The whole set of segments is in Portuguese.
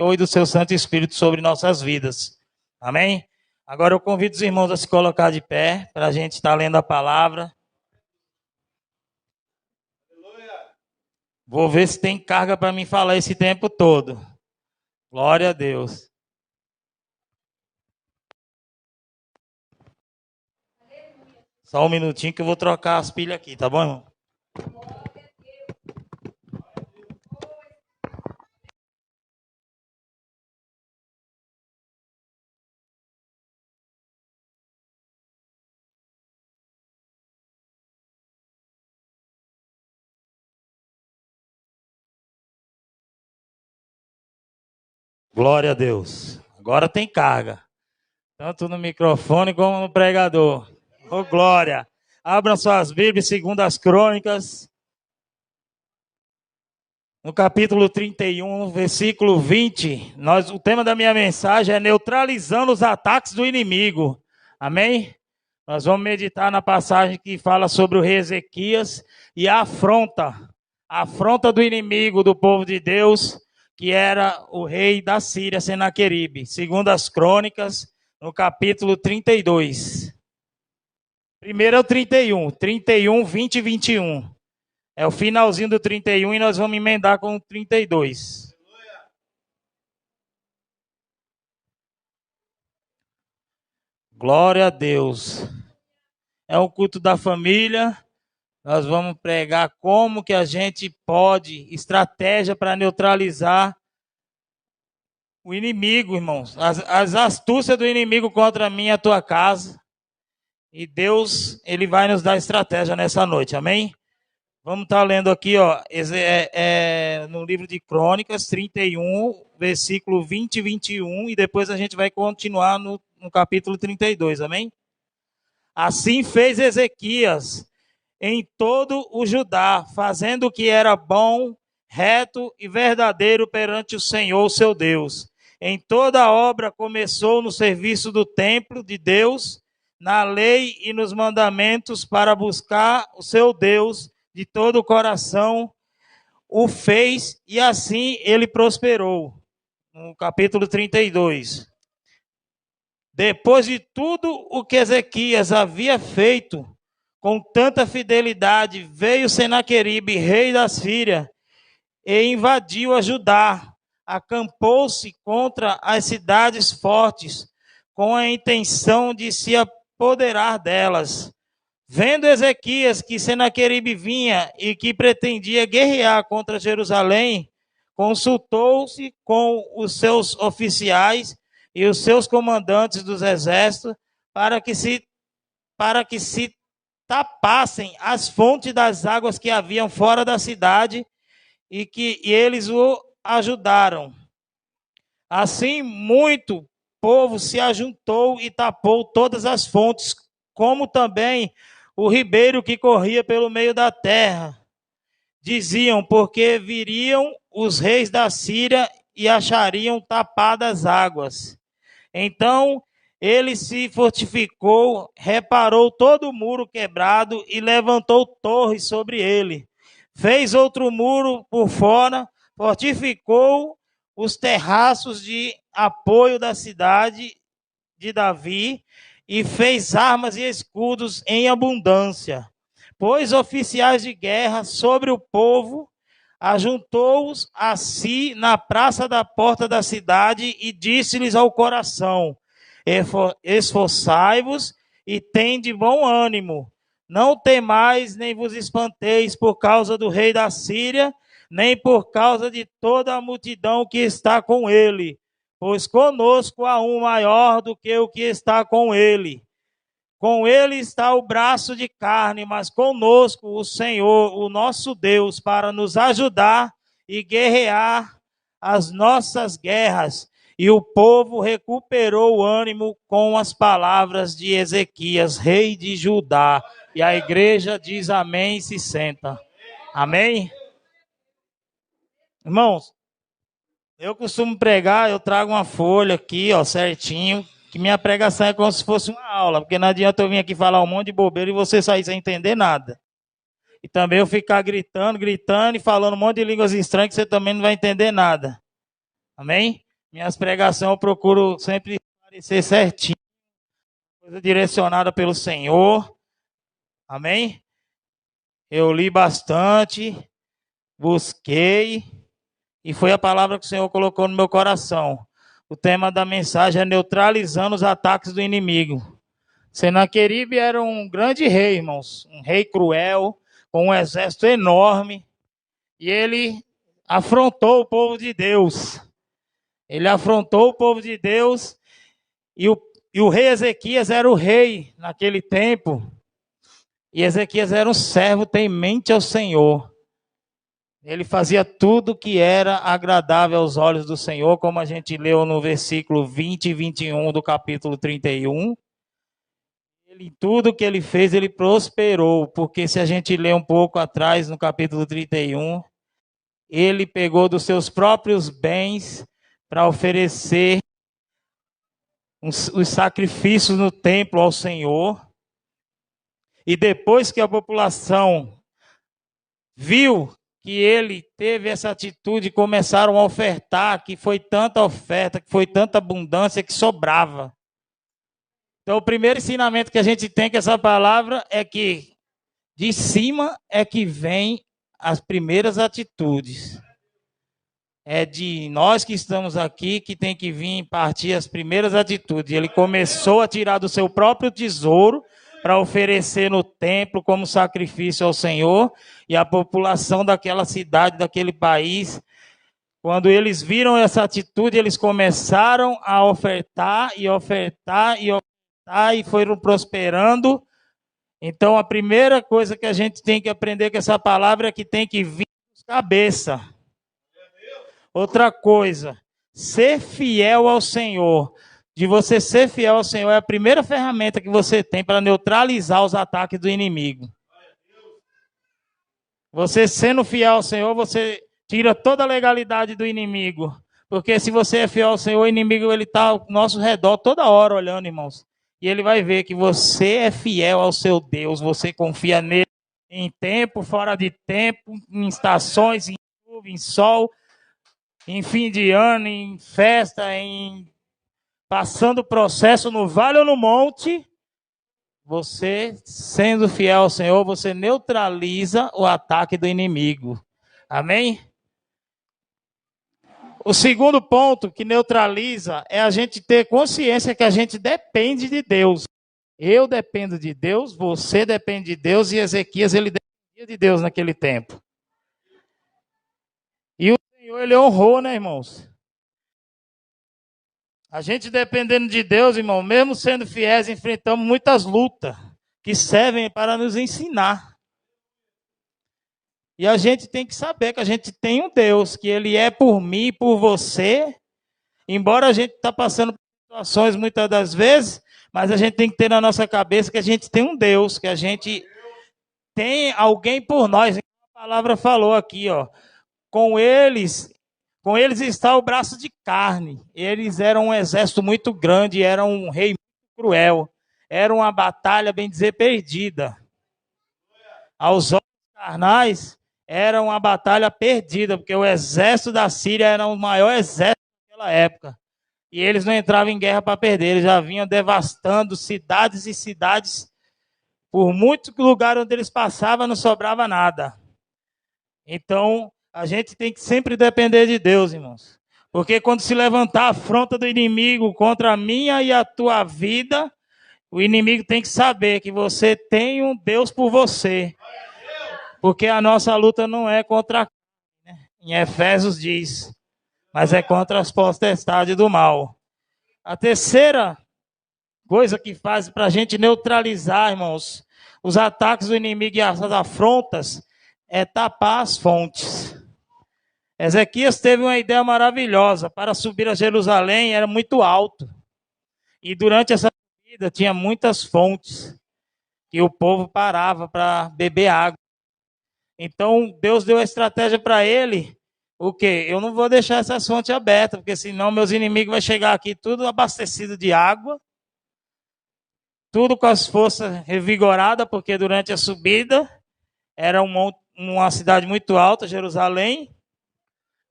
e do seu Santo Espírito sobre nossas vidas. Amém? Agora eu convido os irmãos a se colocar de pé para a gente estar lendo a palavra. Vou ver se tem carga para mim falar esse tempo todo. Glória a Deus. Só um minutinho que eu vou trocar as pilhas aqui, tá bom, irmão? Glória a Deus. Agora tem carga. Tanto no microfone como no pregador. Ô, glória. Abram suas Bíblias, segundo as Crônicas. No capítulo 31, versículo 20. O tema da minha mensagem é neutralizando os ataques do inimigo. Amém? Nós vamos meditar na passagem que fala sobre o rei Ezequias e a afronta do inimigo do povo de Deus, que era o rei da Síria, Senaqueribe. Segundo as Crônicas, no capítulo 32. Primeiro é o 31, 20 e 21. É o finalzinho do 31 e nós vamos emendar com o 32. Glória a Deus. É um culto da família. Nós vamos pregar como que a gente pode, estratégia para neutralizar o inimigo, irmãos. As astúcias do inimigo contra mim e a tua casa. E Deus, Ele vai nos dar estratégia nessa noite, amém? Vamos estar lendo aqui, ó, no livro de Crônicas, 31, versículo 20 e 21, e depois a gente vai continuar no capítulo 32, amém? Assim fez Ezequias em todo o Judá, fazendo o que era bom, reto e verdadeiro perante o Senhor, seu Deus. Em toda a obra começou no serviço do templo de Deus, na lei e nos mandamentos, para buscar o seu Deus de todo o coração, o fez e assim ele prosperou. No capítulo 32. Depois de tudo o que Ezequias havia feito, com tanta fidelidade, veio Senaqueribe, rei da Síria, e invadiu a Judá. Acampou-se contra as cidades fortes, com a intenção de se apoderar delas. Vendo Ezequias que Senaqueribe vinha e que pretendia guerrear contra Jerusalém, consultou-se com os seus oficiais e os seus comandantes dos exércitos para que se tapassem as fontes das águas que haviam fora da cidade e eles o ajudaram. Assim, muito povo se ajuntou e tapou todas as fontes, como também o ribeiro que corria pelo meio da terra. Diziam, porque viriam os reis da Síria e achariam tapadas as águas. Então ele se fortificou, reparou todo o muro quebrado e levantou torres sobre ele. Fez outro muro por fora, fortificou os terraços de apoio da cidade de Davi e fez armas e escudos em abundância. Pôs oficiais de guerra sobre o povo, ajuntou-os a si na praça da porta da cidade e disse-lhes ao coração: esforçai-vos e tende bom ânimo. Não temais nem vos espanteis por causa do rei da Síria, nem por causa de toda a multidão que está com ele, pois conosco há um maior do que o que está com ele. Com ele está o braço de carne, mas conosco o Senhor, o nosso Deus, para nos ajudar e guerrear as nossas guerras. E o povo recuperou o ânimo com as palavras de Ezequias, rei de Judá. E a igreja diz amém e se senta. Amém? Irmãos, eu costumo pregar, eu trago uma folha aqui, ó, certinho, que minha pregação é como se fosse uma aula, porque não adianta eu vir aqui falar um monte de bobeira e você sair sem entender nada. E também eu ficar gritando e falando um monte de línguas estranhas que você também não vai entender nada. Amém? Minhas pregações eu procuro sempre parecer certinho, coisa direcionada pelo Senhor. Amém? Eu li bastante, busquei, e foi a palavra que o Senhor colocou no meu coração. O tema da mensagem é neutralizando os ataques do inimigo. Senaqueribe era um grande rei, irmãos, um rei cruel, com um exército enorme, e ele afrontou o povo de Deus. Ele afrontou o povo de Deus, e o rei Ezequias era o rei naquele tempo, e Ezequias era um servo temente ao Senhor. Ele fazia tudo que era agradável aos olhos do Senhor, como a gente leu no versículo 20 e 21 do capítulo 31. Ele, tudo que ele fez, ele prosperou, porque se a gente ler um pouco atrás, no capítulo 31, ele pegou dos seus próprios bens para oferecer os sacrifícios no templo ao Senhor. E depois que a população viu que ele teve essa atitude, começaram a ofertar, que foi tanta oferta, que foi tanta abundância que sobrava. Então, o primeiro ensinamento que a gente tem com essa palavra é que de cima é que vem as primeiras atitudes. É de nós que estamos aqui que tem que vir partir as primeiras atitudes. Ele começou a tirar do seu próprio tesouro para oferecer no templo como sacrifício ao Senhor, e a população daquela cidade, daquele país, quando eles viram essa atitude, eles começaram a ofertar e ofertar e ofertar e foram prosperando. Então, a primeira coisa que a gente tem que aprender com essa palavra é que tem que vir de cabeça. Outra coisa, ser fiel ao Senhor. De você ser fiel ao Senhor é a primeira ferramenta que você tem para neutralizar os ataques do inimigo. Você sendo fiel ao Senhor, você tira toda a legalidade do inimigo. Porque se você é fiel ao Senhor, o inimigo está ao nosso redor toda hora olhando, irmãos. E ele vai ver que você é fiel ao seu Deus, você confia nele em tempo, fora de tempo, em estações, em chuva, em sol, em fim de ano, em festa, em passando o processo no vale ou no monte. Você, sendo fiel ao Senhor, você neutraliza o ataque do inimigo. Amém? O segundo ponto que neutraliza é a gente ter consciência que a gente depende de Deus. Eu dependo de Deus, você depende de Deus, e Ezequias, ele dependia de Deus naquele tempo. E o Senhor, ele honrou, né, irmãos? A gente dependendo de Deus, irmão, mesmo sendo fiéis, enfrentamos muitas lutas que servem para nos ensinar. E a gente tem que saber que a gente tem um Deus, que ele é por mim e por você, embora a gente está passando por situações muitas das vezes, mas a gente tem que ter na nossa cabeça que a gente tem um Deus, que a gente tem alguém por nós. A palavra falou aqui, ó, com eles está o braço de carne. Eles eram um exército muito grande, eram um rei muito cruel. Era uma batalha, bem dizer, perdida. Aos olhos carnais, era uma batalha perdida, porque o exército da Síria era o maior exército daquela época. E eles não entravam em guerra para perder, eles já vinham devastando cidades e cidades. Por muitos lugares onde eles passavam, não sobrava nada. Então, a gente tem que sempre depender de Deus, irmãos. Porque quando se levantar a afronta do inimigo contra a minha e a tua vida, o inimigo tem que saber que você tem um Deus por você. Porque a nossa luta não é contra a carne, né? Em Efésios diz, mas é contra as potestades do mal. A terceira coisa que faz para a gente neutralizar, irmãos, os ataques do inimigo e as afrontas, é tapar as fontes. Ezequias teve uma ideia maravilhosa. Para subir a Jerusalém era muito alto. E durante essa subida tinha muitas fontes. E o povo parava para beber água. Então Deus deu a estratégia para ele. O quê? Eu não vou deixar essas fontes abertas, porque senão meus inimigos vão chegar aqui tudo abastecido de água. Tudo com as forças revigoradas, porque durante a subida era uma cidade muito alta, Jerusalém.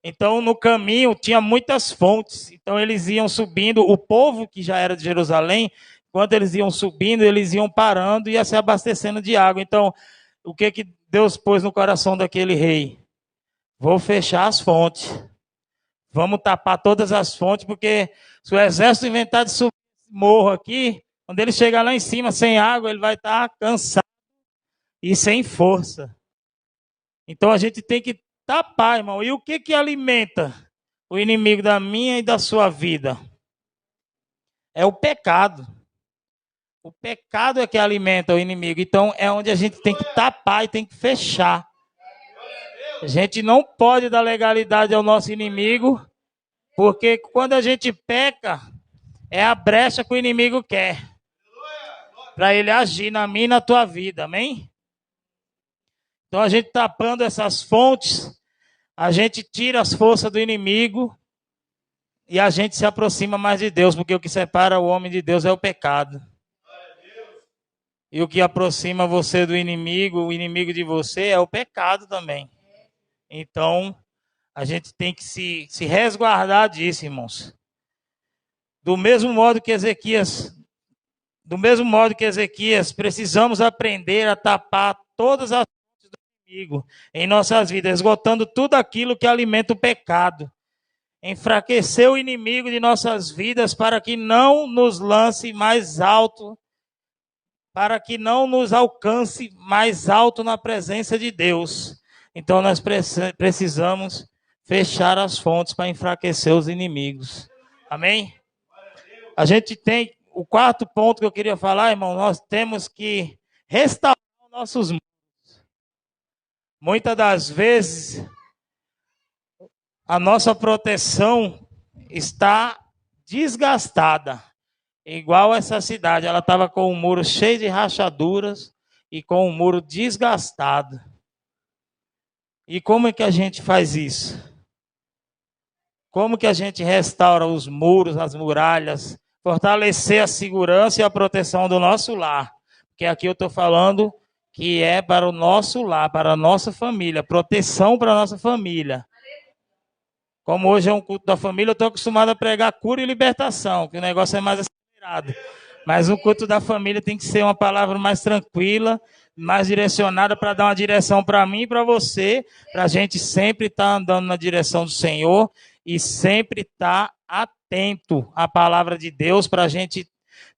Então, no caminho, tinha muitas fontes. Então, eles iam subindo. O povo que já era de Jerusalém, quando eles iam subindo, eles iam parando e ia se abastecendo de água. Então, o que Deus pôs no coração daquele rei? Vou fechar as fontes. Vamos tapar todas as fontes, porque se o exército inventar de subir esse morro aqui, quando ele chegar lá em cima sem água, ele vai estar cansado e sem força. Então, a gente tem que tapar, irmão. E o que alimenta o inimigo da minha e da sua vida? É o pecado. O pecado é que alimenta o inimigo. Então, é onde a gente tem que tapar e tem que fechar. A gente não pode dar legalidade ao nosso inimigo, porque quando a gente peca, é a brecha que o inimigo quer para ele agir na minha e na tua vida, amém? Então, a gente tapando essas fontes, a gente tira as forças do inimigo e a gente se aproxima mais de Deus, porque o que separa o homem de Deus é o pecado. E o que aproxima você do inimigo, o inimigo de você, é o pecado também. Então, a gente tem que se resguardar disso, irmãos. Do mesmo modo que Ezequias, precisamos aprender a tapar todas as fontes do inimigo em nossas vidas, esgotando tudo aquilo que alimenta o pecado. Enfraquecer o inimigo de nossas vidas para que não nos lance mais alto, para que não nos alcance mais alto na presença de Deus. Então nós precisamos fechar as fontes para enfraquecer os inimigos. Amém? A gente tem o quarto ponto que eu queria falar, irmão, nós temos que restaurar nossos muros. Muitas das vezes a nossa proteção está desgastada. Igual essa cidade, ela estava com um muro cheio de rachaduras e com um muro desgastado. E como é que a gente faz isso? Como que a gente restaura os muros, as muralhas, fortalecer a segurança e a proteção do nosso lar? Porque aqui eu estou falando que é para o nosso lar, para a nossa família, proteção para a nossa família. Como hoje é um culto da família, eu estou acostumado a pregar cura e libertação, que o negócio é mais acelerado. Mas o culto da família tem que ser uma palavra mais tranquila, mais direcionada para dar uma direção para mim e para você, para a gente sempre estar andando na direção do Senhor e sempre estar atento à palavra de Deus, para a gente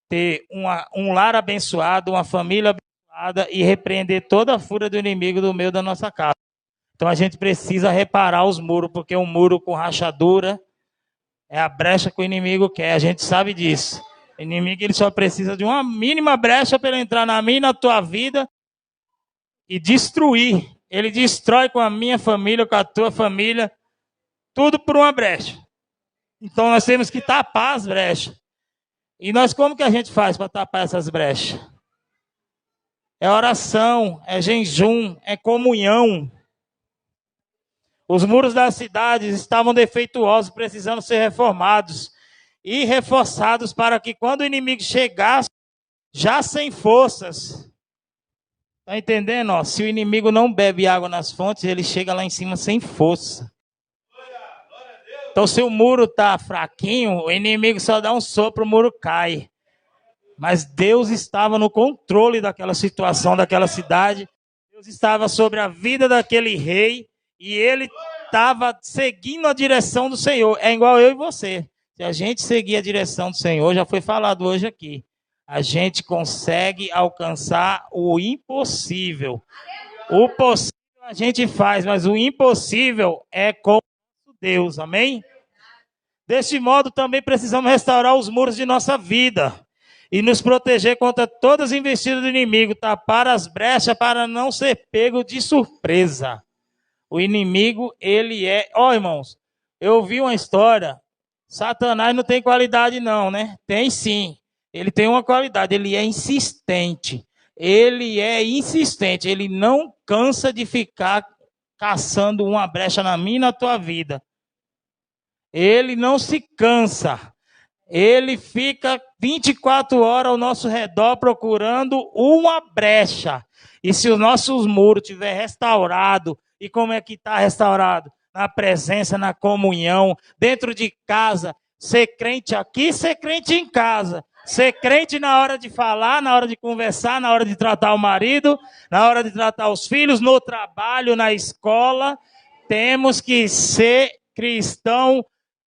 ter um lar abençoado, uma família abençoada e repreender toda a fúria do inimigo do meio da nossa casa. Então a gente precisa reparar os muros, porque um muro com rachadura é a brecha que o inimigo quer, a gente sabe disso. O inimigo ele só precisa de uma mínima brecha para ele entrar na minha e na tua vida e destruir. Ele destrói com a minha família, com a tua família, tudo por uma brecha. Então nós temos que tapar as brechas. E nós como que a gente faz para tapar essas brechas? É oração, é jejum, é comunhão. Os muros das cidades estavam defeituosos, precisando ser reformados e reforçados para que quando o inimigo chegasse, já sem forças. Está entendendo? Ó? Se o inimigo não bebe água nas fontes, ele chega lá em cima sem força. Então se o muro está fraquinho, o inimigo só dá um sopro, o muro cai. Mas Deus estava no controle daquela situação, daquela cidade. Deus estava sobre a vida daquele rei. E ele estava seguindo a direção do Senhor. É igual eu e você. Se a gente seguir a direção do Senhor, já foi falado hoje aqui, a gente consegue alcançar o impossível. O possível a gente faz, mas o impossível é com Deus. Amém? Deste modo, também precisamos restaurar os muros de nossa vida e nos proteger contra todas as investidas do inimigo, tapar as brechas para não ser pego de surpresa. O inimigo, ele é... Ó, irmãos, eu ouvi uma história. Satanás não tem qualidade não, né? Tem sim. Ele tem uma qualidade, ele é insistente. Ele é insistente, ele não cansa de ficar caçando uma brecha na minha e na tua vida. Ele não se cansa. Ele fica 24 horas ao nosso redor procurando uma brecha. E se os nossos muros estiver restaurado, e como é que está restaurado? na presença, na comunhão, dentro de casa, ser crente aqui, ser crente em casa. Ser crente na hora de falar, na hora de conversar, na hora de tratar o marido, na hora de tratar os filhos, no trabalho, na escola. Temos que ser cristão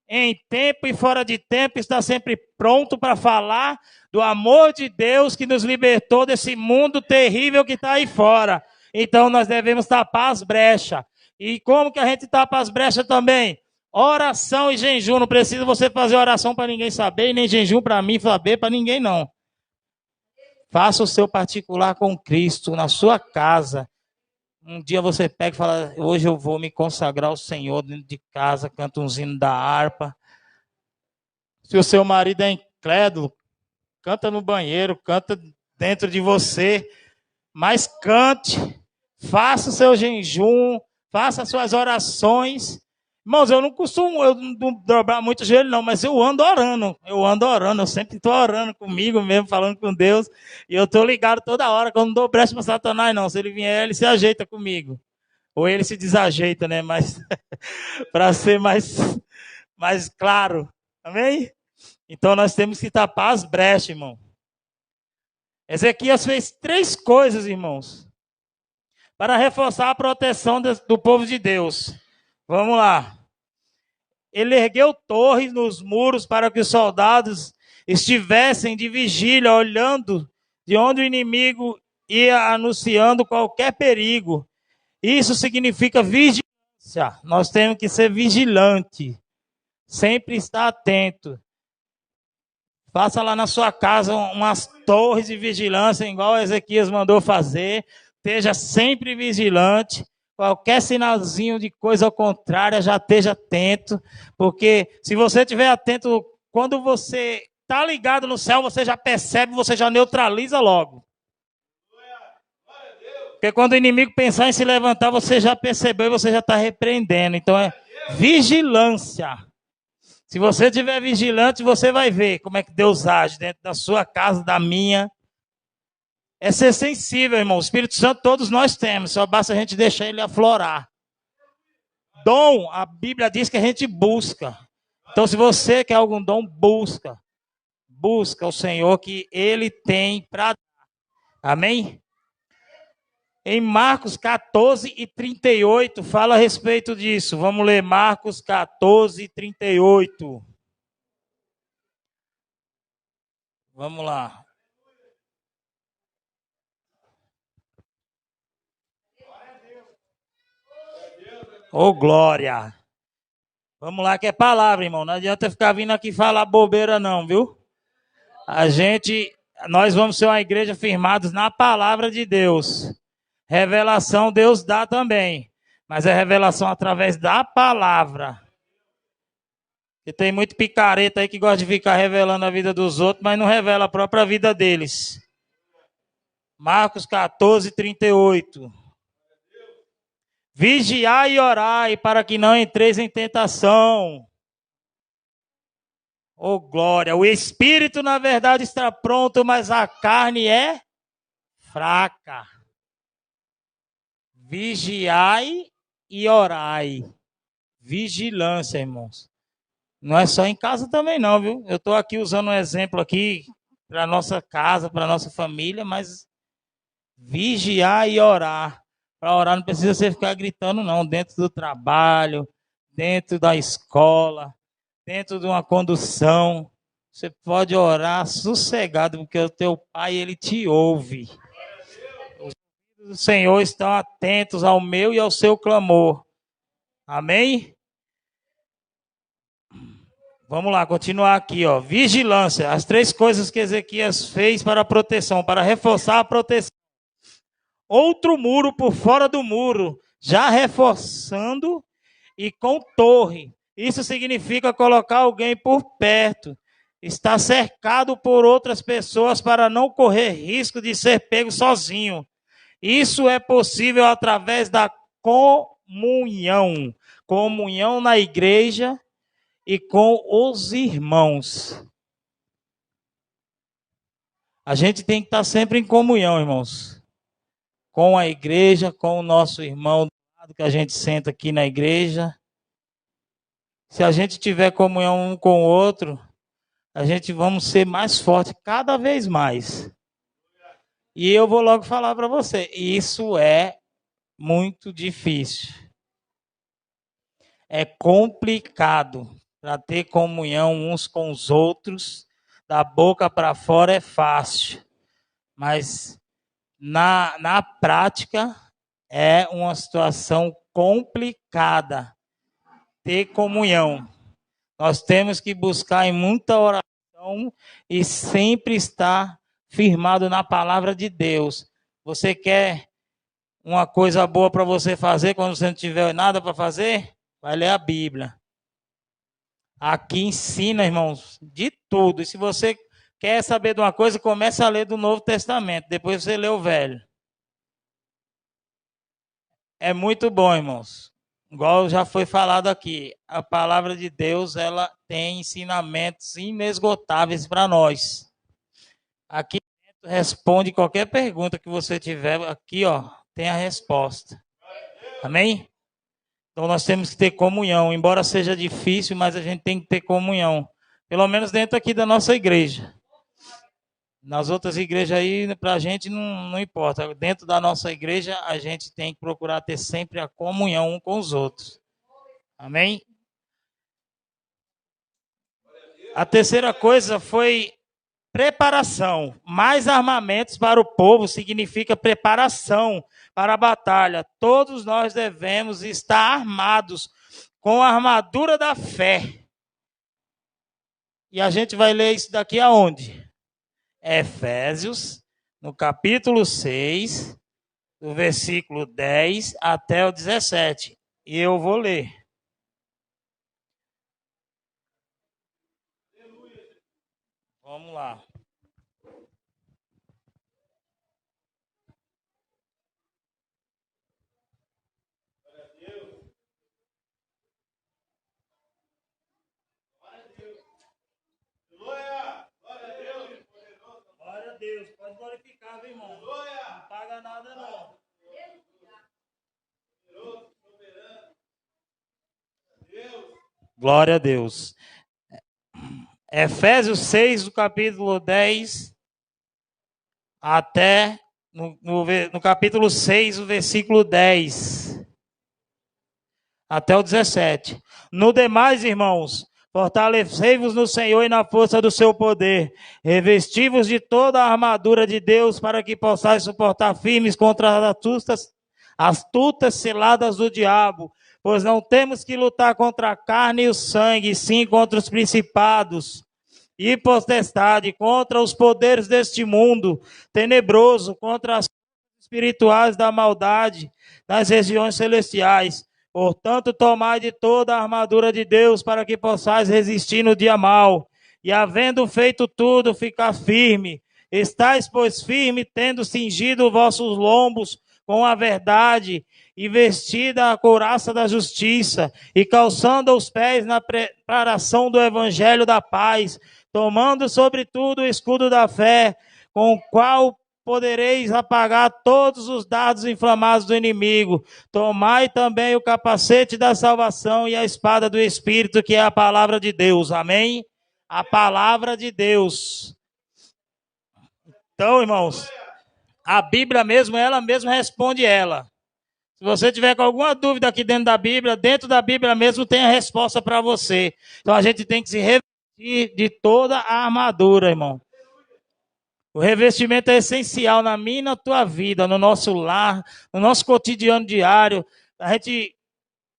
em tempo e fora de tempo, estar sempre pronto para falar do amor de Deus que nos libertou desse mundo terrível que está aí fora. Então nós devemos tapar as brechas. E como que a gente tapa as brechas também? Oração e jejum. Não precisa você fazer oração para ninguém saber, e nem jejum para mim saber, para ninguém não. Faça o seu particular com Cristo, na sua casa. Um dia você pega e fala, hoje eu vou me consagrar ao Senhor dentro de casa, canta um hino da harpa. Se o seu marido é incrédulo, canta no banheiro, canta dentro de você, mas cante, faça o seu jejum, faça as suas orações. Irmãos, eu não dobrar muito o joelho não, mas eu ando orando, eu sempre estou orando comigo mesmo, falando com Deus, e eu estou ligado toda hora, que eu não dou brecha para Satanás não, se ele vier, ele se ajeita comigo, ou ele se desajeita, né, mas para ser mais claro, amém? Então nós temos que tapar as brechas, irmão. Ezequias fez 3 coisas, irmãos, para reforçar a proteção do povo de Deus. Vamos lá. Ele ergueu torres nos muros para que os soldados estivessem de vigília, olhando de onde o inimigo ia anunciando qualquer perigo. Isso significa vigilância. Nós temos que ser vigilantes, sempre estar atento. Faça lá na sua casa umas torres de vigilância, igual Ezequias mandou fazer. Esteja sempre vigilante. Qualquer sinalzinho de coisa contrária, já esteja atento. Porque se você estiver atento, quando você está ligado no céu, você já percebe, você já neutraliza logo. Porque quando o inimigo pensar em se levantar, você já percebeu e você já está repreendendo. Então é vigilância. Se você estiver vigilante, você vai ver como é que Deus age dentro da sua casa, da minha. É ser sensível, irmão. O Espírito Santo todos nós temos, só basta a gente deixar ele aflorar. Dom, a Bíblia diz que a gente busca. Então, se você quer algum dom, busca. Busca o Senhor que ele tem para dar. Amém? Em Marcos 14 e 38, fala a respeito disso. Vamos ler Marcos 14 e 38. Vamos lá. Ô, glória. Vamos lá que é palavra, irmão. Não adianta ficar vindo aqui falar bobeira não, viu? Nós vamos ser uma igreja firmados na palavra de Deus. Revelação Deus dá também, mas é revelação através da palavra. E tem muito picareta aí que gosta de ficar revelando a vida dos outros, mas não revela a própria vida deles. Marcos 14, 38. Vigiai e orai para que não entreis em tentação. Oh, glória! O espírito, na verdade, está pronto, mas a carne é fraca. Vigiai e orai. Vigilância, irmãos. Não é só em casa também não, viu? Eu estou aqui usando um exemplo aqui para a nossa casa, para a nossa família, mas vigiar e orar. Para orar não precisa você ficar gritando não, dentro do trabalho, dentro da escola, dentro de uma condução. Você pode orar sossegado, porque o teu pai, ele te ouve. O Senhor estão atentos ao meu e ao seu clamor. Amém? Vamos lá, continuar aqui, ó. Vigilância. As 3 coisas que Ezequias fez para a proteção, para reforçar a proteção. Outro muro por fora do muro, já reforçando e com torre. Isso significa colocar alguém por perto. Está cercado por outras pessoas para não correr risco de ser pego sozinho. Isso é possível através da comunhão. Comunhão na igreja e com os irmãos. A gente tem que estar sempre em comunhão, irmãos. Com a igreja, com o nosso irmão do lado que a gente senta aqui na igreja. Se a gente tiver comunhão um com o outro, a gente vamos ser mais forte cada vez mais. E eu vou logo falar para você, isso é muito difícil. É complicado para ter comunhão uns com os outros. Da boca para fora é fácil, mas na prática é uma situação complicada ter comunhão. Nós temos que buscar em muita oração e sempre estar firmado na palavra de Deus. Você quer uma coisa boa para você fazer quando você não tiver nada para fazer? Vai ler a Bíblia. Aqui ensina, irmãos, de tudo. E se você quer saber de uma coisa, comece a ler do Novo Testamento. Depois você lê o Velho. É muito bom, irmãos. Igual já foi falado aqui, a palavra de Deus, ela tem ensinamentos inesgotáveis para nós. Aqui responde qualquer pergunta que você tiver, aqui, ó, tem a resposta. Amém? Então nós temos que ter comunhão, embora seja difícil, mas a gente tem que ter comunhão. Pelo menos dentro aqui da nossa igreja. Nas outras igrejas aí, para a gente não importa. Dentro da nossa igreja, a gente tem que procurar ter sempre a comunhão um com os outros. Amém? A terceira coisa foi preparação. Mais armamentos para o povo significa preparação para a batalha. Todos nós devemos estar armados com a armadura da fé. E a gente vai ler isso daqui aonde? Efésios, no capítulo 6, do versículo 10 até o 17. E eu vou ler. Vamos lá. Deus, pode glorificar, viu, irmão? Não paga nada, não. Glória a Deus. Efésios 6, do capítulo 10, até no capítulo 6, o versículo 10, até o 17. No demais, irmãos, fortalecei-vos no Senhor e na força do seu poder. Revesti-vos de toda a armadura de Deus para que possais suportar firmes contra as astutas ciladas do diabo. Pois não temos que lutar contra a carne e o sangue, sim contra os principados e potestade, contra os poderes deste mundo tenebroso, contra as espirituais da maldade nas regiões celestiais. Portanto, tomai de toda a armadura de Deus para que possais resistir no dia mau. E havendo feito tudo, ficar firme. Estais, pois, firme, tendo cingido vossos lombos com a verdade, e vestida a couraça da justiça, e calçando os pés na preparação do evangelho da paz, tomando sobretudo o escudo da fé, com o qual podereis apagar todos os dardos inflamados do inimigo. Tomai também o capacete da salvação e a espada do Espírito, que é a palavra de Deus. Amém? A palavra de Deus. Então, irmãos, a Bíblia mesmo, ela mesma responde ela. Se você tiver com alguma dúvida aqui dentro da Bíblia mesmo tem a resposta para você. Então a gente tem que se revestir de toda a armadura, irmão. O revestimento é essencial na minha e na tua vida, no nosso lar, no nosso cotidiano diário. A gente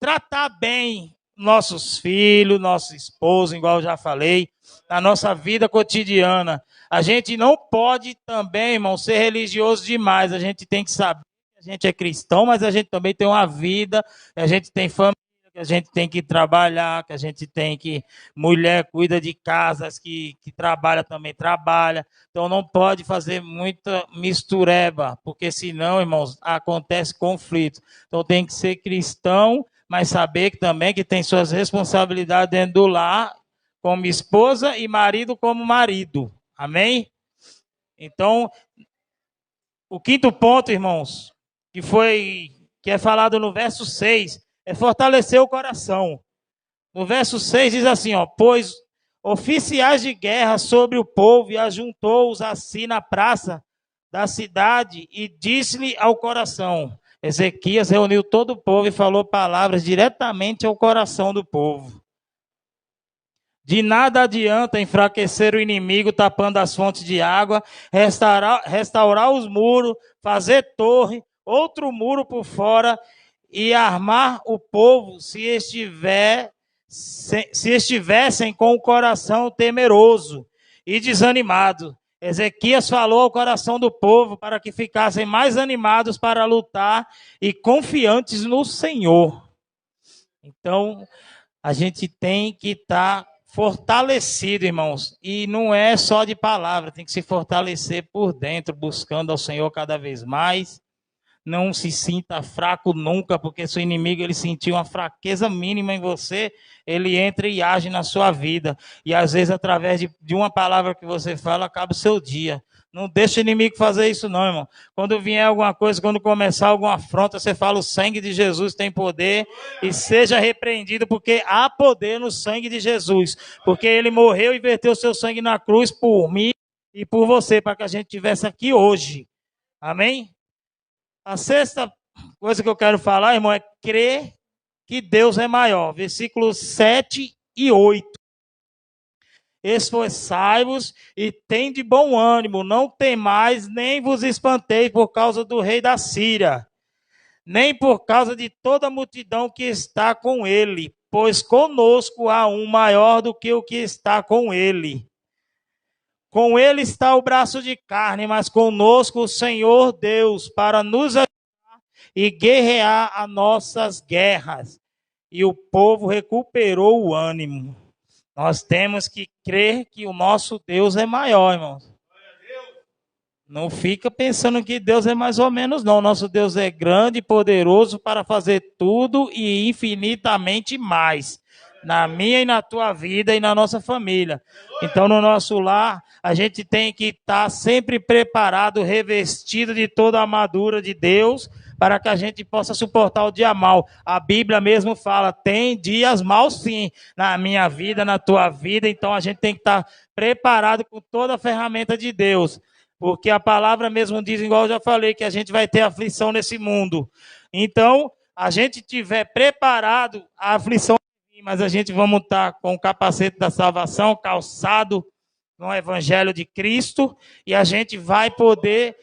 tratar bem nossos filhos, nosso esposo, igual eu já falei, na nossa vida cotidiana. A gente não pode também, irmão, ser religioso demais. A gente tem que saber que a gente é cristão, mas a gente também tem uma vida, a gente tem família, que a gente tem que trabalhar, que a gente tem que... Mulher cuida de casas, que trabalha também trabalha. Então não pode fazer muita mistureba, porque senão, irmãos, acontece conflito. Então tem que ser cristão, mas saber que também que tem suas responsabilidades dentro do lar, como esposa e marido como marido. Amém? Então, o quinto ponto, irmãos, que é falado no verso 6, é fortalecer o coração. No verso 6 diz assim, ó, pois oficiais de guerra sobre o povo e ajuntou-os assim na praça da cidade e disse-lhe ao coração. Ezequias reuniu todo o povo e falou palavras diretamente ao coração do povo. De nada adianta enfraquecer o inimigo tapando as fontes de água, restaurar os muros, fazer torre, outro muro por fora e armar o povo se estivessem com o coração temeroso e desanimado. Ezequias falou ao coração do povo para que ficassem mais animados para lutar e confiantes no Senhor. Então, a gente tem que estar fortalecido, irmãos, e não é só de palavra, tem que se fortalecer por dentro, buscando ao Senhor cada vez mais. Não se sinta fraco nunca, porque se o inimigo ele sentir uma fraqueza mínima em você, ele entra e age na sua vida. E às vezes, através de uma palavra que você fala, acaba o seu dia. Não deixa o inimigo fazer isso não, irmão. Quando vier alguma coisa, quando começar alguma afronta, você fala, o sangue de Jesus tem poder e seja repreendido, porque há poder no sangue de Jesus. Porque ele morreu e verteu seu sangue na cruz por mim e por você, para que a gente estivesse aqui hoje. Amém? A sexta coisa que eu quero falar, irmão, é crer que Deus é maior. Versículos 7 e 8. Esforçai-vos e tende bom ânimo, não temais, nem vos espanteis por causa do rei da Síria, nem por causa de toda a multidão que está com ele, pois conosco há um maior do que o que está com ele. Com ele está o braço de carne, mas conosco o Senhor Deus, para nos ajudar e guerrear as nossas guerras. E o povo recuperou o ânimo. Nós temos que crer que o nosso Deus é maior, irmãos. Não fica pensando que Deus é mais ou menos, não. Nosso Deus é grande e poderoso para fazer tudo e infinitamente mais. Na minha e na tua vida e na nossa família. Então, no nosso lar, a gente tem que estar sempre preparado, revestido de toda a armadura de Deus, para que a gente possa suportar o dia mal. A Bíblia mesmo fala, tem dias maus sim, na minha vida, na tua vida, então a gente tem que estar preparado com toda a ferramenta de Deus, porque a palavra mesmo diz, igual eu já falei, que a gente vai ter aflição nesse mundo. Então, a gente tiver preparado, a aflição, mas a gente vamos estar com o capacete da salvação, calçado no Evangelho de Cristo, e a gente vai poder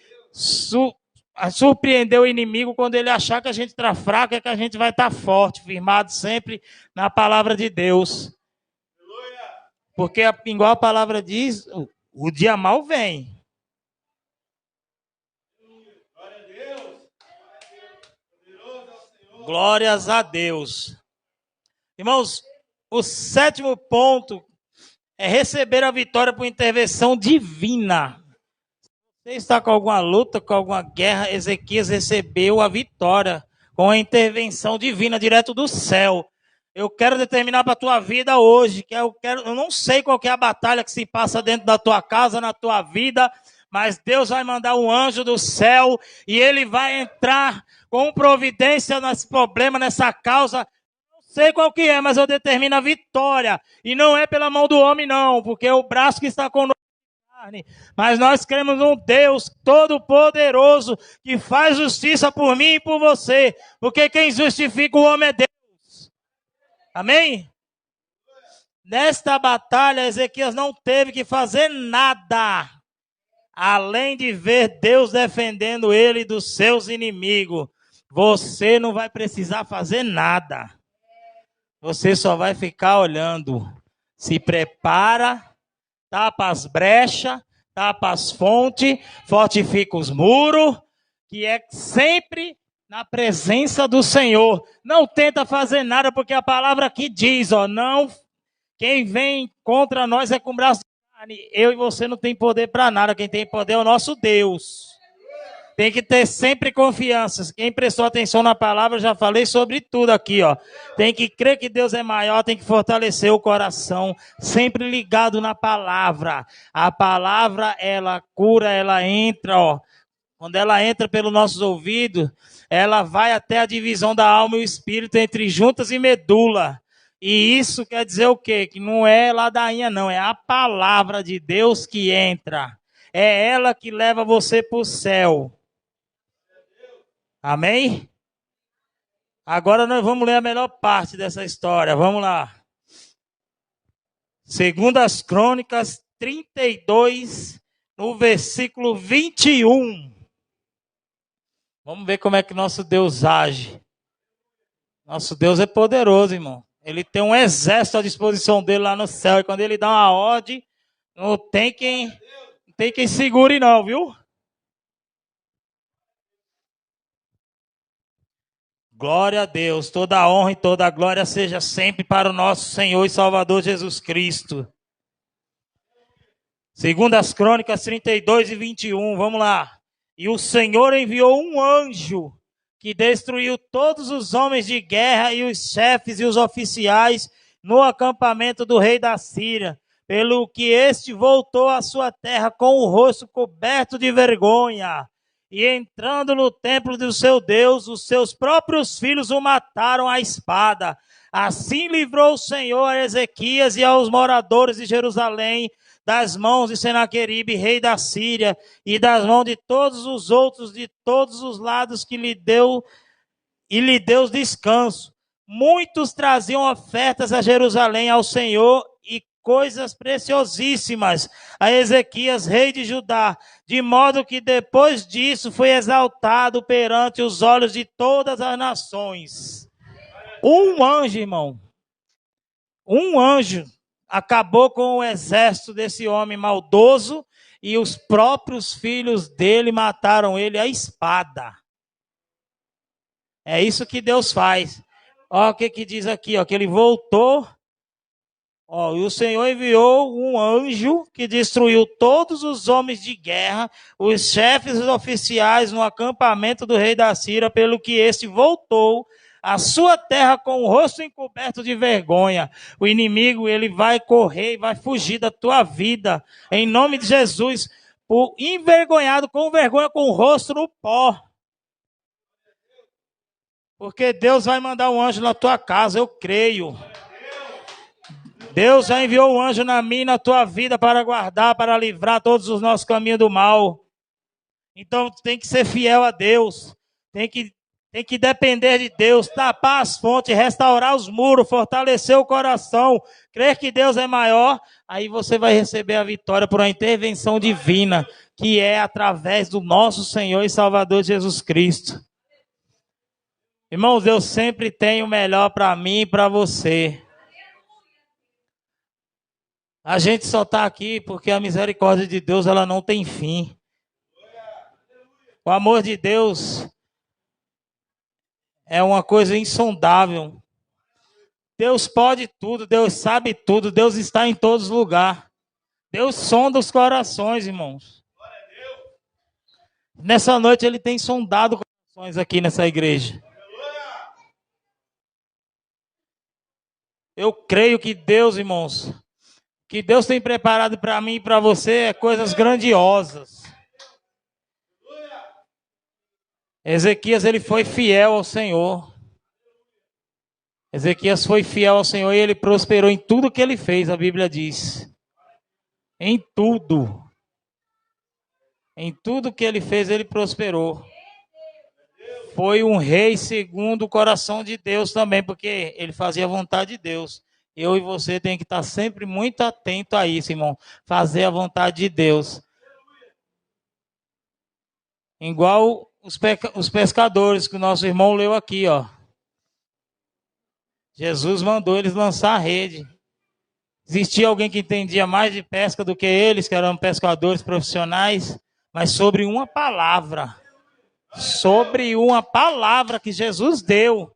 surpreender o inimigo quando ele achar que a gente está fraco, é que a gente vai estar forte, firmado sempre na palavra de Deus. Porque, igual a palavra diz, o dia mal vem. Glórias a Deus. Irmãos, o sétimo ponto é receber a vitória por intervenção divina. Você está com alguma luta, com alguma guerra, Ezequias recebeu a vitória com a intervenção divina direto do céu. Eu quero determinar para a tua vida hoje, eu não sei qual que é a batalha que se passa dentro da tua casa, na tua vida, mas Deus vai mandar um anjo do céu e ele vai entrar com providência nesse problema, nessa causa. Não sei qual que é, mas eu determino a vitória. E não é pela mão do homem não, porque é o braço que está conosco. Mas nós cremos num Deus todo-poderoso que faz justiça por mim e por você, porque quem justifica o homem é Deus. Amém? Nesta batalha, Ezequias não teve que fazer nada, além de ver Deus defendendo ele dos seus inimigos. Você não vai precisar fazer nada. Você só vai ficar olhando. Se prepara, tapa as brechas, tapa as fontes, fortifica os muros, que é sempre na presença do Senhor. Não tenta fazer nada, porque a palavra aqui diz, ó, não, quem vem contra nós é com braço de carne. Eu e você não tem poder para nada, quem tem poder é o nosso Deus. Tem que ter sempre confiança. Quem prestou atenção na palavra, eu já falei sobre tudo aqui, ó. Tem que crer que Deus é maior, tem que fortalecer o coração, sempre ligado na palavra. A palavra, ela cura, ela entra, ó. Quando ela entra pelos nossos ouvidos, ela vai até a divisão da alma e o espírito, entre juntas e medula. E isso quer dizer o quê? Que não é ladainha, não. É a palavra de Deus que entra. É ela que leva você para o céu. Amém? Agora nós vamos ler a melhor parte dessa história. Vamos lá. Segundo as Crônicas 32, no versículo 21. Vamos ver como é que nosso Deus age. Nosso Deus é poderoso, irmão. Ele tem um exército à disposição dele lá no céu. E quando ele dá uma ordem, não tem quem segure não, viu? Glória a Deus. Toda a honra e toda a glória seja sempre para o nosso Senhor e Salvador Jesus Cristo. Segundo as Crônicas 32 e 21, vamos lá. E o Senhor enviou um anjo que destruiu todos os homens de guerra e os chefes e os oficiais no acampamento do rei da Síria, pelo que este voltou à sua terra com o rosto coberto de vergonha. E entrando no templo do seu Deus, os seus próprios filhos o mataram à espada. Assim livrou o Senhor a Ezequias e aos moradores de Jerusalém das mãos de Senaqueribe, rei da Síria, e das mãos de todos os outros de todos os lados que lhe deu descanso. Muitos traziam ofertas a Jerusalém ao Senhor e coisas preciosíssimas a Ezequias, rei de Judá, de modo que depois disso foi exaltado perante os olhos de todas as nações. Um anjo, irmão, um anjo acabou com o exército desse homem maldoso e os próprios filhos dele mataram ele à espada. É isso que Deus faz. Olha o que diz aqui, ó, que ele voltou. Ó, e o Senhor enviou um anjo que destruiu todos os homens de guerra, os chefes e os oficiais no acampamento do rei da Síria, pelo que este voltou a sua terra com o rosto encoberto de vergonha. O inimigo, ele vai correr e vai fugir da tua vida, em nome de Jesus, por envergonhado, com vergonha, com o rosto no pó. Porque Deus vai mandar um anjo na tua casa, eu creio. Deus já enviou um anjo na minha e na tua vida para guardar, para livrar todos os nossos caminhos do mal. Então tem que ser fiel a Deus, tem que depender de Deus, tapar as fontes, restaurar os muros, fortalecer o coração, crer que Deus é maior, aí você vai receber a vitória por uma intervenção divina, que é através do nosso Senhor e Salvador Jesus Cristo. Irmãos, Deus sempre tem o melhor para mim e para você. A gente só está aqui porque a misericórdia de Deus, ela não tem fim. O amor de Deus é uma coisa insondável. Deus pode tudo, Deus sabe tudo, Deus está em todos os lugares. Deus sonda os corações, irmãos. Nessa noite ele tem sondado corações aqui nessa igreja. Eu creio que Deus, irmãos, que Deus tem preparado para mim e para você é coisas grandiosas. Ezequias, ele foi fiel ao Senhor. Ezequias foi fiel ao Senhor e ele prosperou em tudo que ele fez, a Bíblia diz. Em tudo. Em tudo que ele fez, ele prosperou. Foi um rei segundo o coração de Deus também, porque ele fazia a vontade de Deus. Eu e você tem que estar sempre muito atento a isso, irmão. Fazer a vontade de Deus. Igual os pescadores que o nosso irmão leu aqui, ó. Jesus mandou eles lançar a rede. Existia alguém que entendia mais de pesca do que eles, que eram pescadores profissionais, mas sobre uma palavra. Sobre uma palavra que Jesus deu.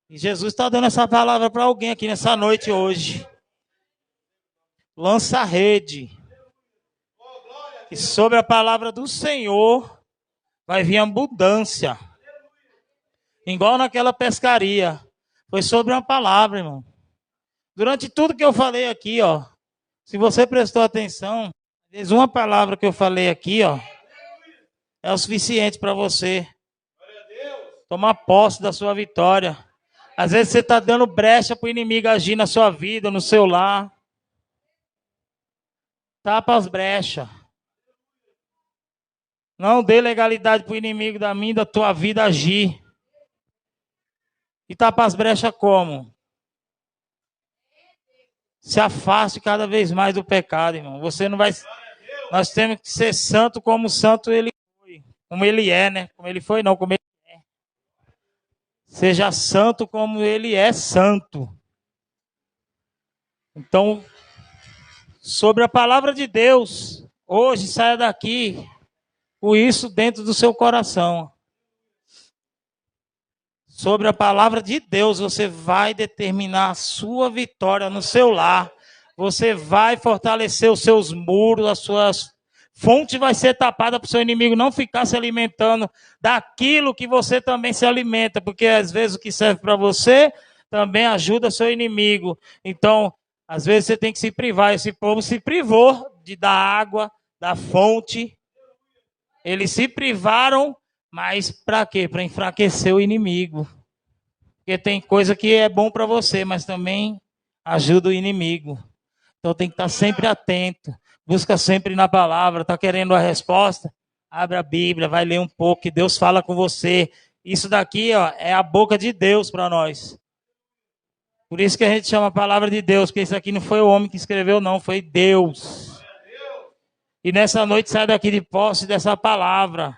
E Jesus está dando essa palavra para alguém aqui nessa noite hoje. Lança a rede. E sobre a palavra do Senhor vai vir abundância. Igual naquela pescaria. Foi sobre uma palavra, irmão. Durante tudo que eu falei aqui, ó. Se você prestou atenção, uma palavra que eu falei aqui, ó, é o suficiente para você tomar posse da sua vitória. Às vezes você está dando brecha para o inimigo agir na sua vida, no seu lar. Tapa as brechas. Não dê legalidade para o inimigo da minha e da tua vida agir. E tapa as brechas como? Se afaste cada vez mais do pecado, irmão. Você não vai... Nós temos que ser santo como santo ele foi. Como ele é, né? Como ele foi, não, como ele é. Seja santo como ele é santo. Então, sobre a palavra de Deus, hoje saia daqui com isso dentro do seu coração. Sobre a palavra de Deus, você vai determinar a sua vitória no seu lar. Você vai fortalecer os seus muros, as suas fontes vai ser tapada para o seu inimigo não ficar se alimentando daquilo que você também se alimenta, porque às vezes o que serve para você também ajuda seu inimigo. Então, às vezes você tem que se privar. Esse povo se privou de dar água, da fonte. Eles se privaram, mas para quê? Para enfraquecer o inimigo. Porque tem coisa que é bom para você, mas também ajuda o inimigo. Então tem que estar sempre atento. Busca sempre na palavra. Está querendo a resposta? Abre a Bíblia, vai ler um pouco, que Deus fala com você. Isso daqui, ó, é a boca de Deus para nós. Por isso que a gente chama a palavra de Deus, porque isso aqui não foi o homem que escreveu, não, foi Deus. E nessa noite sai daqui de posse dessa palavra.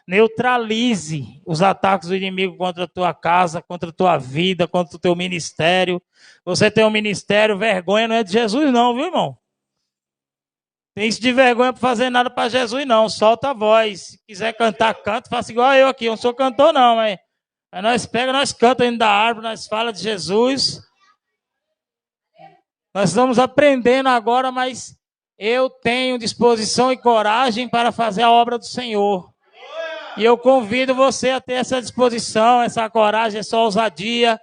Neutralize os ataques do inimigo contra a tua casa, contra a tua vida, contra o teu ministério. Você tem um ministério, vergonha não é de Jesus não, viu, irmão? Tem isso de vergonha para fazer nada para Jesus não, solta a voz. Se quiser cantar, canta, faça igual eu aqui, eu não sou cantor não, mas nós pega, nós canta dentro da árvore, nós fala de Jesus. Nós estamos aprendendo agora, mas eu tenho disposição e coragem para fazer a obra do Senhor. E eu convido você a ter essa disposição, essa coragem, essa ousadia.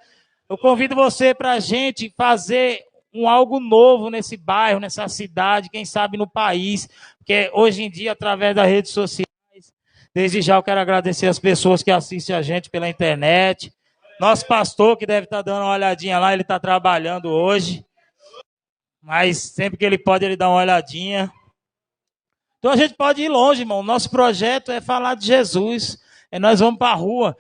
Eu convido você para a gente fazer algo novo nesse bairro, nessa cidade, quem sabe no país. Porque hoje em dia, através das redes sociais, desde já eu quero agradecer as pessoas que assistem a gente pela internet. Nosso pastor, que deve estar dando uma olhadinha lá, ele está trabalhando hoje. Mas sempre que ele pode, ele dá uma olhadinha. Então a gente pode ir longe, irmão. Nosso projeto é falar de Jesus. Nós vamos para a rua.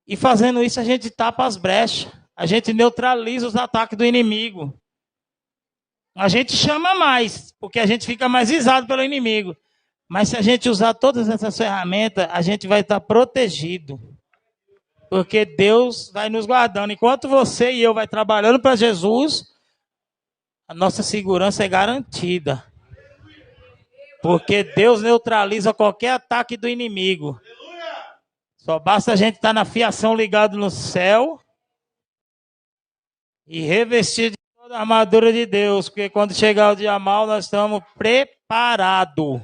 E fazendo isso, a gente tapa as brechas. A gente neutraliza os ataques do inimigo. A gente chama mais, porque a gente fica mais visado pelo inimigo. Mas se a gente usar todas essas ferramentas, a gente vai estar protegido. Porque Deus vai nos guardando. Enquanto você e eu vai trabalhando para Jesus, a nossa segurança é garantida. Porque Deus neutraliza qualquer ataque do inimigo. Só basta a gente estar na fiação ligado no céu e revestir de toda a armadura de Deus. Porque quando chegar o dia mal, nós estamos preparados.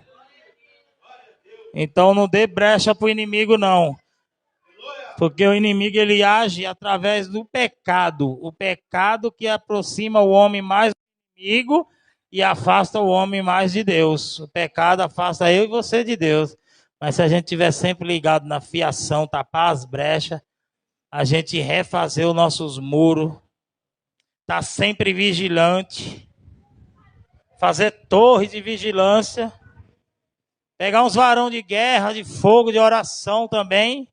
Então não dê brecha para o inimigo, não. Porque o inimigo ele age através do pecado. O pecado que aproxima o homem mais do inimigo e afasta o homem mais de Deus. O pecado afasta eu e você de Deus. Mas se a gente estiver sempre ligado na fiação, tapar as brechas, a gente refazer os nossos muros, estar sempre vigilante, fazer torres de vigilância, pegar uns varão de guerra, de fogo, de oração também,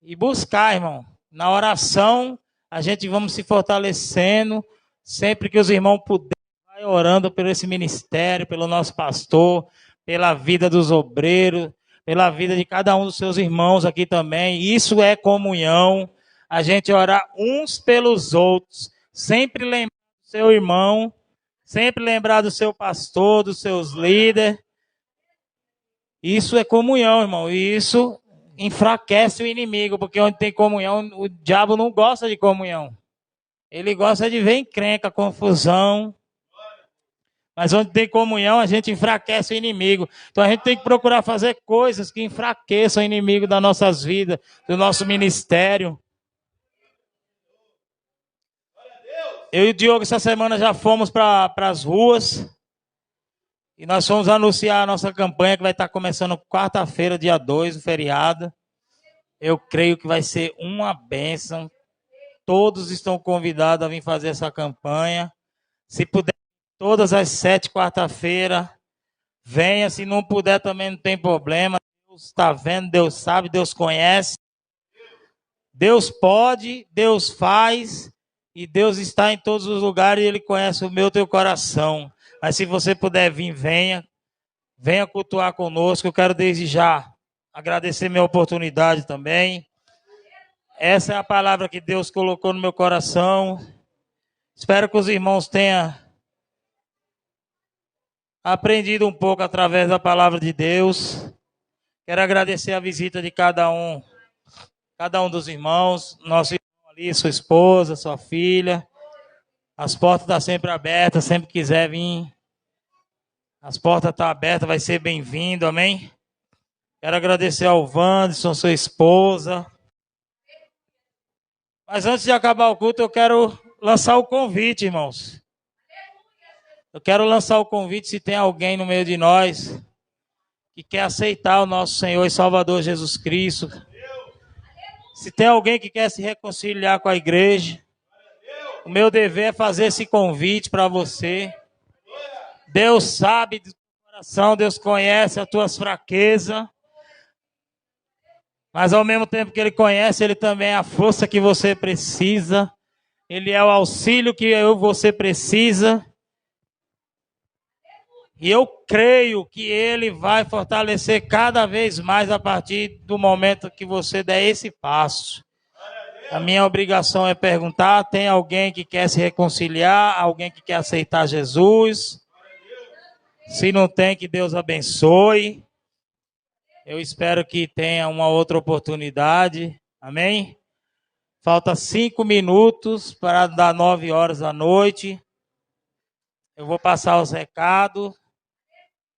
e buscar, irmão. Na oração, a gente vamos se fortalecendo, sempre que os irmãos puderem, vai orando por esse ministério, pelo nosso pastor, pela vida dos obreiros, pela vida de cada um dos seus irmãos aqui também. Isso é comunhão. A gente orar uns pelos outros. Sempre lembrar do seu irmão. Sempre lembrar do seu pastor, dos seus líderes. Isso é comunhão, irmão. E isso enfraquece o inimigo. Porque onde tem comunhão, o diabo não gosta de comunhão. Ele gosta de ver encrenca, confusão. Mas onde tem comunhão, a gente enfraquece o inimigo. Então a gente tem que procurar fazer coisas que enfraqueçam o inimigo das nossas vidas, do nosso ministério. Eu e o Diogo, essa semana, já fomos para as ruas. E nós fomos anunciar a nossa campanha, que vai estar começando quarta-feira, dia 2, o feriado. Eu creio que vai ser uma bênção. Todos estão convidados a vir fazer essa campanha. Se puder, todas as 7 quarta-feira, venha. Se não puder, também não tem problema. Deus está vendo, Deus sabe, Deus conhece. Deus pode, Deus faz, e Deus está em todos os lugares e Ele conhece o meu e teu coração. Mas se você puder vir, venha cultuar conosco. Eu quero desde já agradecer minha oportunidade também. Essa é a palavra que Deus colocou no meu coração. Espero que os irmãos tenham aprendido um pouco através da palavra de Deus. Quero agradecer a visita de cada um dos irmãos, nosso irmão ali, sua esposa, sua filha. As portas estão sempre abertas, sempre quiser vir. As portas estão abertas, vai ser bem-vindo, amém? Quero agradecer ao Wanderson, sua esposa. Mas antes de acabar o culto, eu quero lançar o convite, irmãos. Eu quero lançar o convite, se tem alguém no meio de nós que quer aceitar o nosso Senhor e Salvador Jesus Cristo. Se tem alguém que quer se reconciliar com a igreja, o meu dever é fazer esse convite para você. Deus sabe do teu coração, Deus conhece as tuas fraquezas. Mas ao mesmo tempo que Ele conhece, Ele também é a força que você precisa. Ele é o auxílio que você precisa. E eu creio que Ele vai fortalecer cada vez mais a partir do momento que você der esse passo. A minha obrigação é perguntar, tem alguém que quer se reconciliar? Alguém que quer aceitar Jesus? Se não tem, que Deus abençoe. Eu espero que tenha uma outra oportunidade. Amém? Falta 5 minutos para dar 9 horas da noite. Eu vou passar os recados.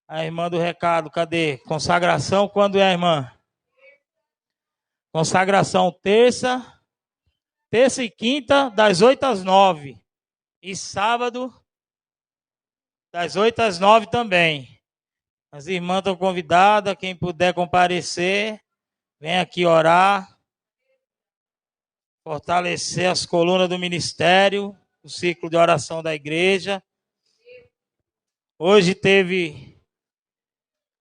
A irmã do recado, cadê? Consagração, quando é, irmã? Consagração terça e quinta, das 8 às 9. E sábado, das 8 às 9 também. As irmãs estão convidadas, quem puder comparecer, vem aqui orar, fortalecer as colunas do ministério, o ciclo de oração da igreja. Hoje teve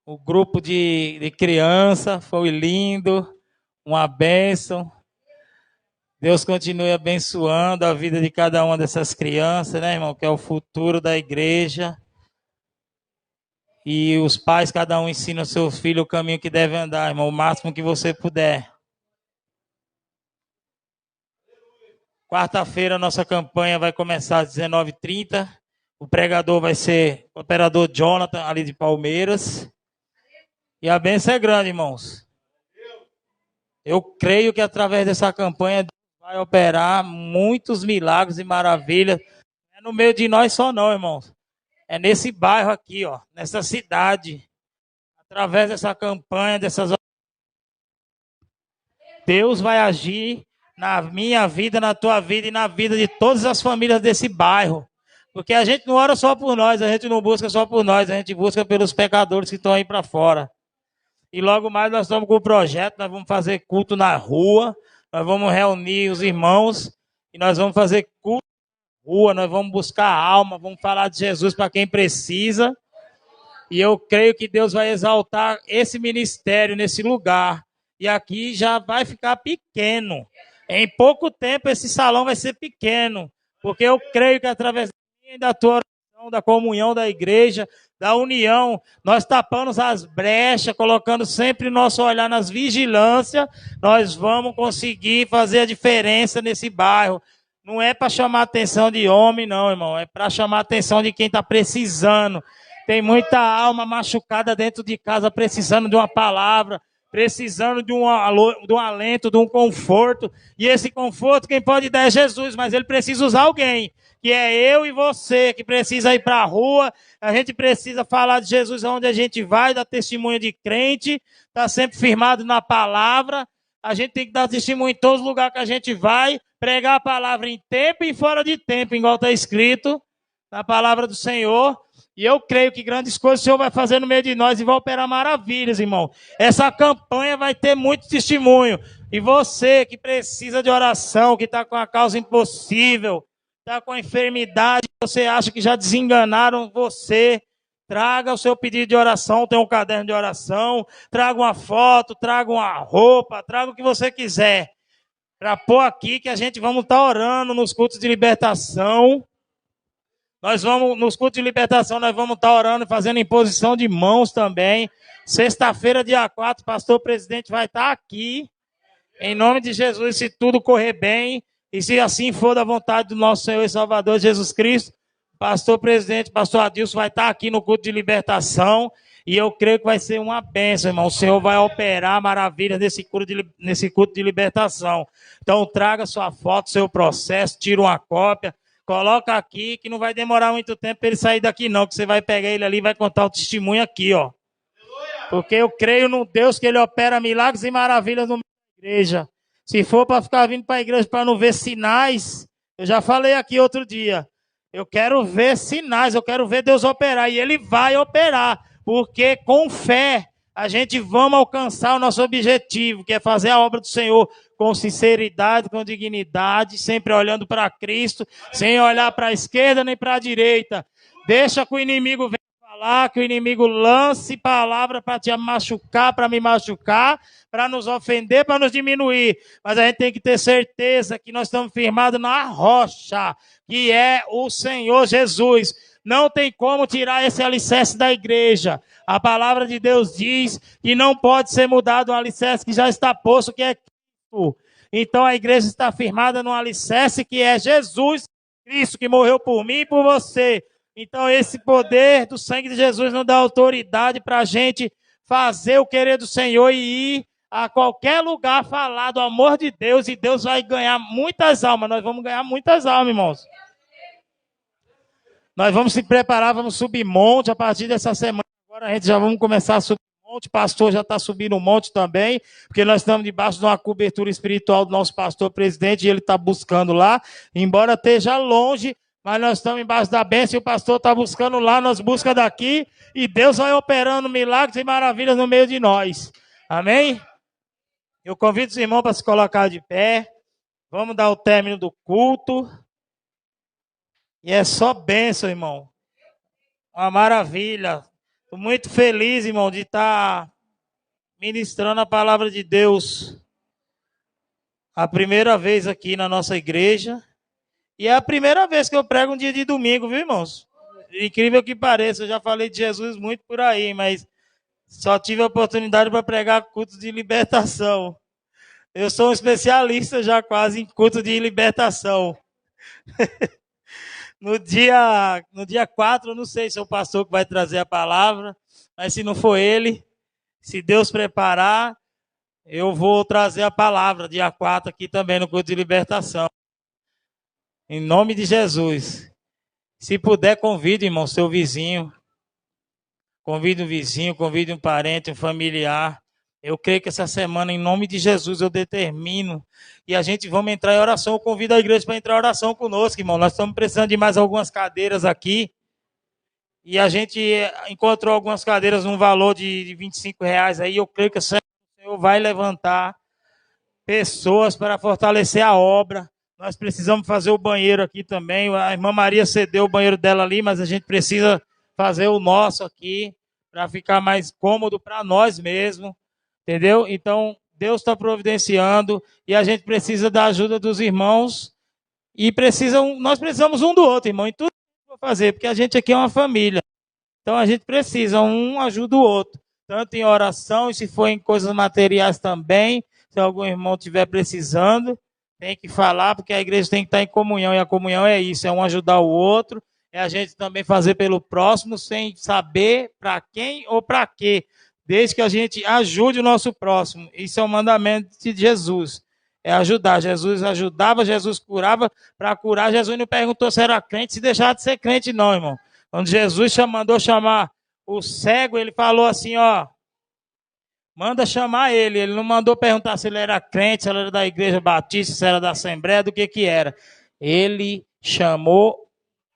o grupo de criança, foi lindo, uma bênção. Deus continue abençoando a vida de cada uma dessas crianças, né, irmão? Que é o futuro da igreja. E os pais, cada um ensina o seu filho o caminho que deve andar, irmão, o máximo que você puder. Quarta-feira, nossa campanha vai começar às 19h30. O pregador vai ser o operador Jonathan, ali de Palmeiras. E a bênção é grande, irmãos. Eu creio que através dessa campanha Deus vai operar muitos milagres e maravilhas. Não é no meio de nós só não, irmãos. É nesse bairro aqui, ó, nessa cidade. Através dessa campanha, Deus vai agir na minha vida, na tua vida e na vida de todas as famílias desse bairro. Porque a gente não ora só por nós, a gente não busca só por nós, a gente busca pelos pecadores que estão aí para fora. E logo mais nós estamos com o projeto, nós vamos fazer culto na rua, nós vamos reunir os irmãos e nós vamos fazer culto na rua, nós vamos buscar alma, vamos falar de Jesus para quem precisa. E eu creio que Deus vai exaltar esse ministério nesse lugar. E aqui já vai ficar pequeno. Em pouco tempo esse salão vai ser pequeno, porque eu creio que através da tua oração, da comunhão da igreja, da união, nós tapamos as brechas, colocando sempre nosso olhar nas vigilâncias, nós vamos conseguir fazer a diferença nesse bairro. Não é para chamar a atenção de homem, não, irmão, é para chamar a atenção de quem está precisando. Tem muita alma machucada dentro de casa, precisando de uma palavra, precisando de um alento, de um conforto. E esse conforto quem pode dar é Jesus, mas ele precisa usar alguém, que é eu e você, que precisa ir para a rua. A gente precisa falar de Jesus onde a gente vai, dar testemunho de crente, tá sempre firmado na palavra. A gente tem que dar testemunho em todos os lugares que a gente vai, pregar a palavra em tempo e fora de tempo, igual está escrito na palavra do Senhor. E eu creio que grandes coisas o Senhor vai fazer no meio de nós e vai operar maravilhas, irmão. Essa campanha vai ter muito testemunho. E você que precisa de oração, que está com a causa impossível, está com a enfermidade, você acha que já desenganaram você, traga o seu pedido de oração, tem um caderno de oração, traga uma foto, traga uma roupa, traga o que você quiser, para pôr aqui que a gente vamos estar orando nos cultos de libertação. Nos cultos de libertação, nós vamos estar orando e fazendo imposição de mãos também. Sexta-feira, dia 4, o pastor presidente vai estar aqui. Em nome de Jesus, se tudo correr bem, e se assim for da vontade do nosso Senhor e Salvador Jesus Cristo, pastor presidente, pastor Adilson vai estar aqui no culto de libertação, e eu creio que vai ser uma bênção, irmão. O Senhor vai operar maravilhas nesse culto de libertação. Então traga sua foto, seu processo, tira uma cópia, coloca aqui, que não vai demorar muito tempo para ele sair daqui não, que você vai pegar ele ali e vai contar o testemunho aqui, ó. Porque eu creio no Deus que ele opera milagres e maravilhas no igreja. Se for para ficar vindo para a igreja para não ver sinais, eu já falei aqui outro dia, eu quero ver sinais, eu quero ver Deus operar, e ele vai operar, porque com fé a gente vamos alcançar o nosso objetivo, que é fazer a obra do Senhor com sinceridade, com dignidade, sempre olhando para Cristo, sem olhar para a esquerda nem para a direita. Deixa que o inimigo venha falar, que o inimigo lance palavra para te machucar, para me machucar, para nos ofender, para nos diminuir. Mas a gente tem que ter certeza que nós estamos firmados na rocha, que é o Senhor Jesus. Não tem como tirar esse alicerce da igreja. A palavra de Deus diz que não pode ser mudado um alicerce que já está posto, que é Cristo. Então a igreja está firmada no alicerce que é Jesus Cristo, que morreu por mim e por você. Então esse poder do sangue de Jesus não dá autoridade para a gente fazer o querer do Senhor e ir a qualquer lugar falar do amor de Deus, e Deus vai ganhar muitas almas. Nós vamos ganhar muitas almas, irmãos. Nós vamos se preparar, vamos subir monte a partir dessa semana. Agora a gente já vamos começar a subir monte. O pastor já está subindo um monte também, porque nós estamos debaixo de uma cobertura espiritual do nosso pastor presidente, e ele está buscando lá, embora esteja longe, mas nós estamos embaixo da bênção e o pastor está buscando lá, nós busca daqui, e Deus vai operando milagres e maravilhas no meio de nós. Amém? Eu convido os irmãos para se colocar de pé. Vamos dar o término do culto. E é só bênção, irmão. Uma maravilha. Estou muito feliz, irmão, de estar ministrando a palavra de Deus. A primeira vez aqui na nossa igreja. E é a primeira vez que eu prego um dia de domingo, viu, irmãos? Incrível que pareça, eu já falei de Jesus muito por aí, mas só tive a oportunidade para pregar cultos de libertação. Eu sou um especialista já quase em culto de libertação. No dia 4, eu não sei se é o pastor que vai trazer a palavra, mas se não for ele, se Deus preparar, eu vou trazer a palavra dia 4 aqui também no culto de libertação. Em nome de Jesus. Se puder, convide, irmão, seu vizinho. Convide um vizinho, convide um parente, um familiar. Eu creio que essa semana, em nome de Jesus, eu determino. E a gente vamos entrar em oração. Eu convido a igreja para entrar em oração conosco, irmão. Nós estamos precisando de mais algumas cadeiras aqui. E a gente encontrou algumas cadeiras num valor de R$ 25 aí. Eu creio que o Senhor vai levantar pessoas para fortalecer a obra. Nós precisamos fazer o banheiro aqui também. A irmã Maria cedeu o banheiro dela ali, mas a gente precisa fazer o nosso aqui para ficar mais cômodo para nós mesmos. Entendeu? Então, Deus está providenciando e a gente precisa da ajuda dos irmãos e nós precisamos um do outro, irmão, em tudo que eu vou fazer, porque a gente aqui é uma família. Então, a gente precisa, um ajuda o outro, tanto em oração e se for em coisas materiais também. Se algum irmão estiver precisando, tem que falar, porque a igreja tem que estar em comunhão, e a comunhão é isso, é um ajudar o outro, é a gente também fazer pelo próximo, sem saber para quem ou para quê. Desde que a gente ajude o nosso próximo. Isso é o mandamento de Jesus. É ajudar. Jesus ajudava, Jesus curava. Para curar, Jesus não perguntou se era crente, se deixava de ser crente, não, irmão. Quando Jesus mandou chamar o cego, ele falou assim, ó, manda chamar ele. Ele não mandou perguntar se ele era crente, se ele era da igreja batista, se era da Assembleia, do que era. Ele chamou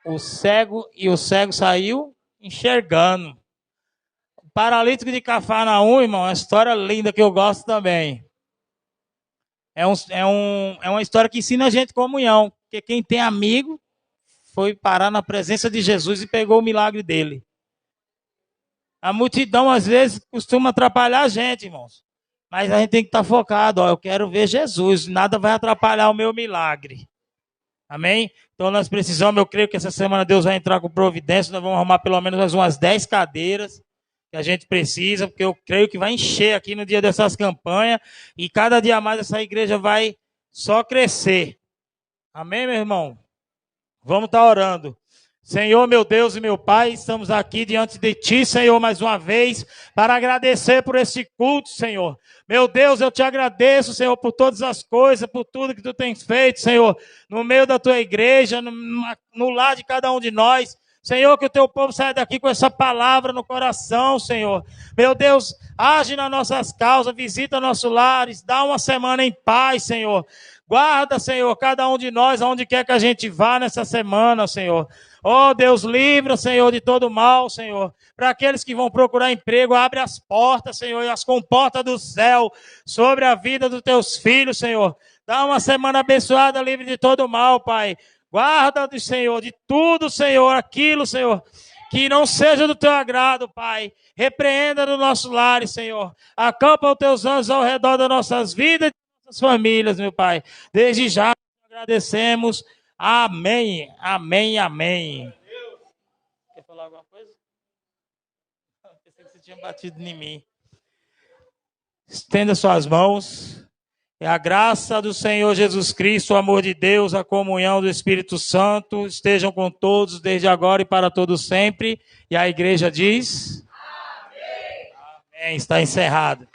o cego e o cego saiu enxergando. Paralítico de Cafarnaum, irmão, é uma história linda que eu gosto também. É uma história que ensina a gente comunhão. Porque quem tem amigo foi parar na presença de Jesus e pegou o milagre dele. A multidão, às vezes, costuma atrapalhar a gente, irmãos. Mas a gente tem que estar focado. Ó, eu quero ver Jesus. Nada vai atrapalhar o meu milagre. Amém? Então nós precisamos, eu creio que essa semana Deus vai entrar com providência. Nós vamos arrumar pelo menos umas 10 cadeiras que a gente precisa, porque eu creio que vai encher aqui no dia dessas campanhas. E cada dia mais essa igreja vai só crescer. Amém, meu irmão? Vamos estar orando. Senhor, meu Deus e meu Pai, estamos aqui diante de Ti, Senhor, mais uma vez, para agradecer por esse culto, Senhor. Meu Deus, eu Te agradeço, Senhor, por todas as coisas, por tudo que Tu tens feito, Senhor, no meio da Tua igreja, no lar de cada um de nós. Senhor, que o Teu povo saia daqui com essa palavra no coração, Senhor. Meu Deus, age nas nossas causas, visita nossos lares, dá uma semana em paz, Senhor. Guarda, Senhor, cada um de nós, aonde quer que a gente vá nessa semana, Senhor. Oh, Deus, livra, Senhor, de todo mal, Senhor. Para aqueles que vão procurar emprego, abre as portas, Senhor, e as comportas do céu sobre a vida dos teus filhos, Senhor. Dá uma semana abençoada, livre de todo mal, Pai. Guarda, Senhor, de tudo, Senhor, aquilo, Senhor, que não seja do teu agrado, Pai. Repreenda no nosso lar, Senhor. Acampa os teus anjos ao redor das nossas vidas e das nossas famílias, meu Pai. Desde já agradecemos. Amém, amém, amém. Quer falar alguma coisa? Pensei que você tinha batido em mim. Estenda suas mãos. E a graça do Senhor Jesus Cristo, o amor de Deus, a comunhão do Espírito Santo estejam com todos desde agora e para todos sempre. E a igreja diz: amém. Amém. Está encerrado.